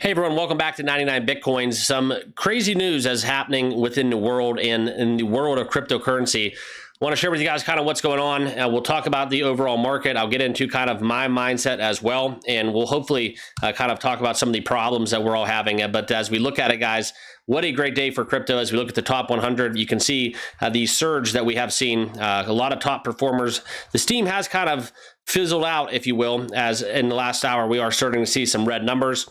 Hey everyone, welcome back to 99 Bitcoins. Some crazy news is happening within the world and in the world of cryptocurrency. I want to share with you guys kind of what's going on. We'll talk about the overall market. I'll get into kind of my mindset as well, and we'll hopefully kind of talk about some of the problems that we're all having. But as we look at it, guys, what a great day for crypto. As we look at the top 100, you can see the surge that we have seen. A lot of top performers. The steam has kind of fizzled out, if you will, as in the last hour, we are starting to see some red numbers.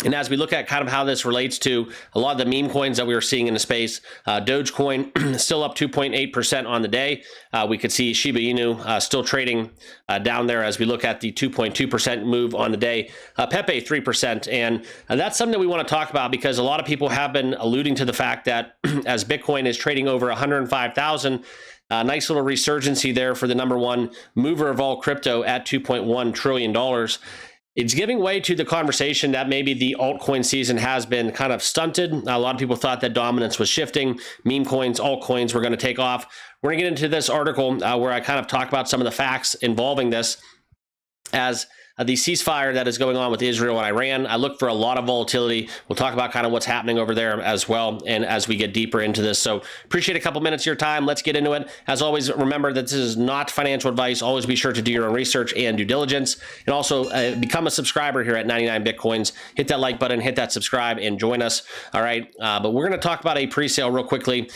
And as we look at kind of how this relates to a lot of the meme coins that we are seeing in the space, Dogecoin still up 2.8% on the day. We could see Shiba Inu still trading down there as we look at the 2.2% move on the day. Pepe 3%. And that's something that we want to talk about because a lot of people have been alluding to the fact that as Bitcoin is trading over 105,000, nice little resurgency there for the number one mover of all crypto at $2.1 trillion. It's giving way to the conversation that maybe the altcoin season has been kind of stunted. A lot of people thought that dominance was shifting. Meme coins, altcoins were going to take off. We're going to get into this article where I kind of talk about some of the facts involving this as the ceasefire that is going on with Israel and Iran. I look for a lot of volatility. We'll talk about kind of what's happening over there as well, and as we get deeper into this. So appreciate a couple minutes of your time. Let's get into it. As always, remember that this is not financial advice. Always be sure to do your own research and due diligence. And also become a subscriber here at 99 Bitcoins. Hit that like button, hit that subscribe, and join us. All right. But we're going to talk about a pre-sale real quickly.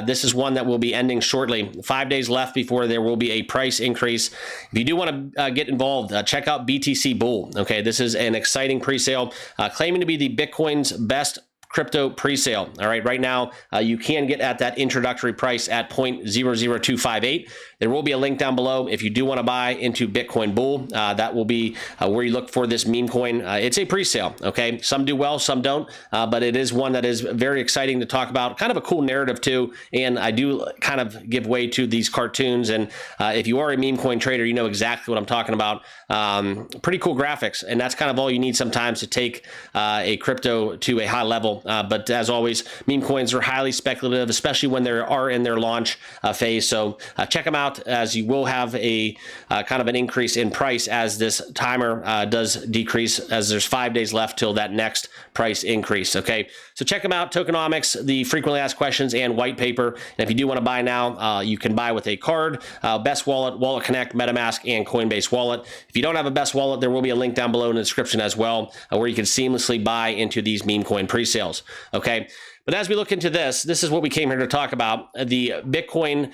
This is one that will be ending shortly. 5 days left before there will be a price increase. If you do want to get involved, check out BTC Bull. Okay, this is an exciting pre-sale, claiming to be the Bitcoin's best crypto pre-sale. All right, right now you can get at that introductory price at 0.00258. There will be a link down below if you do want to buy into Bitcoin Bull. That will be where you look for this meme coin. It's a pre-sale. Okay, some do well, some don't, but it is one that is very exciting to talk about. Kind of a cool narrative too, and I do kind of give way to these cartoons. And if you are a meme coin trader, you know exactly what I'm talking about. Pretty cool graphics, and that's kind of all you need sometimes to take a crypto to a high level. But as always, meme coins are highly speculative, especially when they are in their launch phase. So check them out, as you will have a kind of an increase in price as this timer does decrease, as there's 5 days left till that next price increase. Okay, so check them out. Tokenomics, the frequently asked questions, and white paper. And if you do want to buy now, you can buy with a card, Best Wallet, Wallet Connect, MetaMask, and Coinbase Wallet. If you don't have a Best Wallet, there will be a link down below in the description as well, where you can seamlessly buy into these meme coin pre-sales. Okay, but as we look into this is what we came here to talk about: the Bitcoin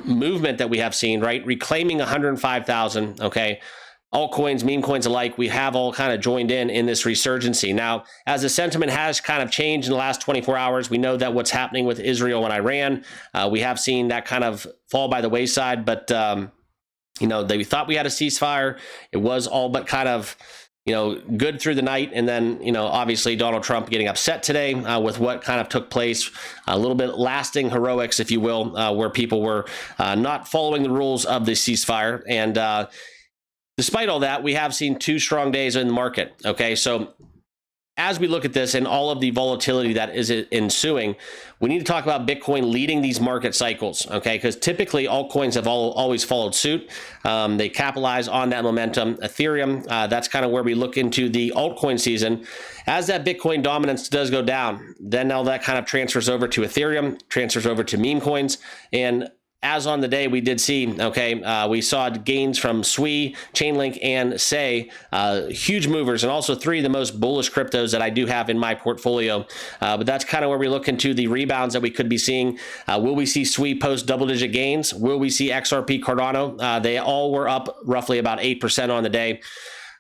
movement that we have seen, right? Reclaiming 105,000. Okay, altcoins, meme coins alike, we have all kind of joined in this resurgency. Now, as the sentiment has kind of changed in the last 24 hours, we know that what's happening with Israel and Iran, we have seen that kind of fall by the wayside. But you know, we thought we had a ceasefire. It was all but kind of, you know, good through the night. And then, you know, obviously Donald Trump getting upset today with what kind of took place, a little bit lasting heroics, if you will, where people were not following the rules of the ceasefire. And despite all that, we have seen 2 strong days in the market. Okay, so as we look at this and all of the volatility that is ensuing, we need to talk about Bitcoin leading these market cycles, okay? Because typically altcoins have always followed suit. They capitalize on that momentum. Ethereum, that's kind of where we look into the altcoin season. As that Bitcoin dominance does go down, then now that kind of transfers over to Ethereum, transfers over to meme coins. And as on the day, we did see, okay, we saw gains from SWI, Chainlink, and Say, huge movers, and also 3 of the most bullish cryptos that I do have in my portfolio. But that's kind of where we look into the rebounds that we could be seeing. Will we see SWI post double-digit gains? Will we see XRP, Cardano? They all were up roughly about 8% on the day.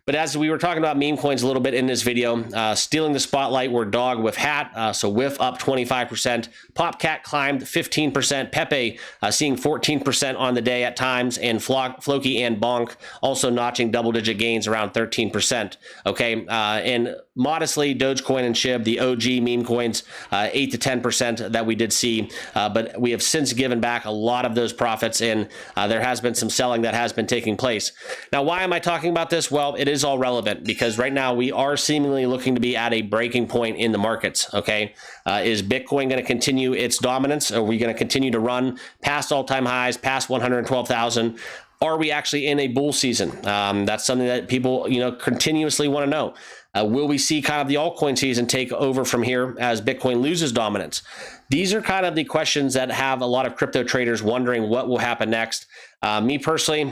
But as we were talking about meme coins a little bit in this video, stealing the spotlight were Dog with Hat, so Whiff up 25%, Popcat climbed 15%, Pepe seeing 14% on the day at times, and Floki and Bonk also notching double-digit gains around 13%. Okay, and modestly, Dogecoin and SHIB, the OG meme coins, 8 to 10% that we did see, but we have since given back a lot of those profits, and there has been some selling that has been taking place. Now, why am I talking about this? Well, it is all relevant because right now we are seemingly looking to be at a breaking point in the markets. Okay, is Bitcoin going to continue its dominance? Are we going to continue to run past all-time highs, past 112,000? Are we actually in a bull season? That's something that people, continuously want to know. Will we see kind of the altcoin season take over from here as Bitcoin loses dominance? These are kind of the questions that have a lot of crypto traders wondering what will happen next. Me personally,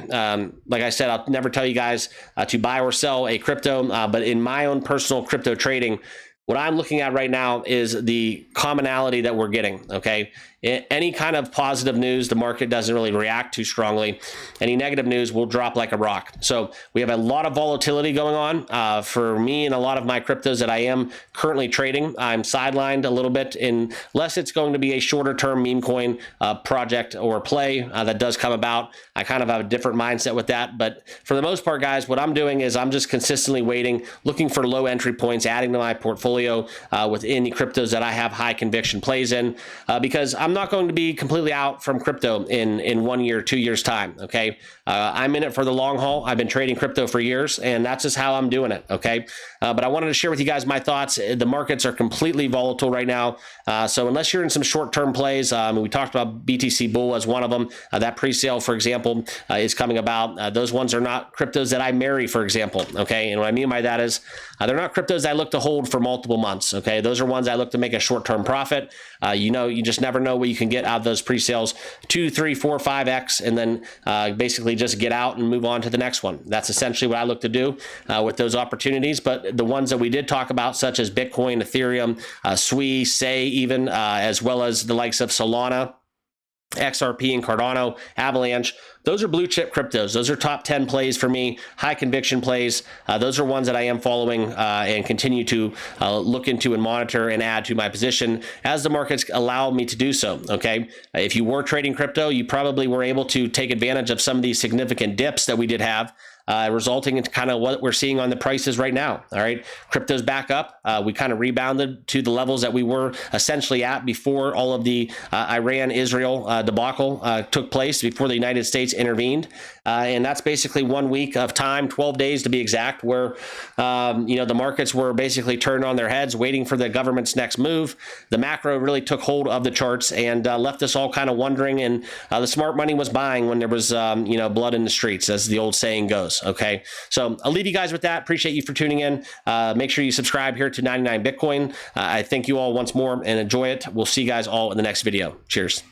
like I said, I'll never tell you guys to buy or sell a crypto, but in my own personal crypto trading, what I'm looking at right now is the commonality that we're getting, okay? Any kind of positive news, the market doesn't really react too strongly. Any negative news will drop like a rock. So we have a lot of volatility going on. For me and a lot of my cryptos that I am currently trading, I'm sidelined a little bit unless it's going to be a shorter term meme coin project or play that does come about. I kind of have a different mindset with that. But for the most part, guys, what I'm doing is I'm just consistently waiting, looking for low entry points, adding to my portfolio with any cryptos that I have high conviction plays in, because I'm not going to be completely out from crypto in 1 year, 2 years time. Okay. I'm in it for the long haul. I've been trading crypto for years, and that's just how I'm doing it. Okay. But I wanted to share with you guys my thoughts. The markets are completely volatile right now. So unless you're in some short-term plays, we talked about BTC Bull as one of them. That pre-sale, for example, is coming about. Those ones are not cryptos that I marry, for example. Okay. And what I mean by that is they're not cryptos I look to hold for multiple months. Okay. Those are ones I look to make a short-term profit. You just never know what you can get out of those pre-sales, 2, 3, 4, 5x, and then basically just get out and move on to the next one. That's essentially what I look to do with those opportunities. But the ones that we did talk about, such as Bitcoin, Ethereum, SWI, Say, even as well as the likes of Solana, XRP and Cardano, Avalanche, those are blue chip cryptos. Those are top 10 plays for me, high conviction plays. Those are ones that I am following and continue to look into and monitor and add to my position as the markets allow me to do so. Okay. If you were trading crypto, you probably were able to take advantage of some of these significant dips that we did have. Resulting in kind of what we're seeing on the prices right now. All right, crypto's back up. We kind of rebounded to the levels that we were essentially at before all of the Iran-Israel debacle took place, before the United States intervened. And that's basically 1 week of time, 12 days to be exact, where the markets were basically turned on their heads, waiting for the government's next move. The macro really took hold of the charts and left us all kind of wondering. And the smart money was buying when there was blood in the streets, as the old saying goes. Okay, so I'll leave you guys with that. Appreciate you for tuning in. Make sure you subscribe here to 99 Bitcoin. I thank you all once more and enjoy it. We'll see you guys all in the next video. Cheers.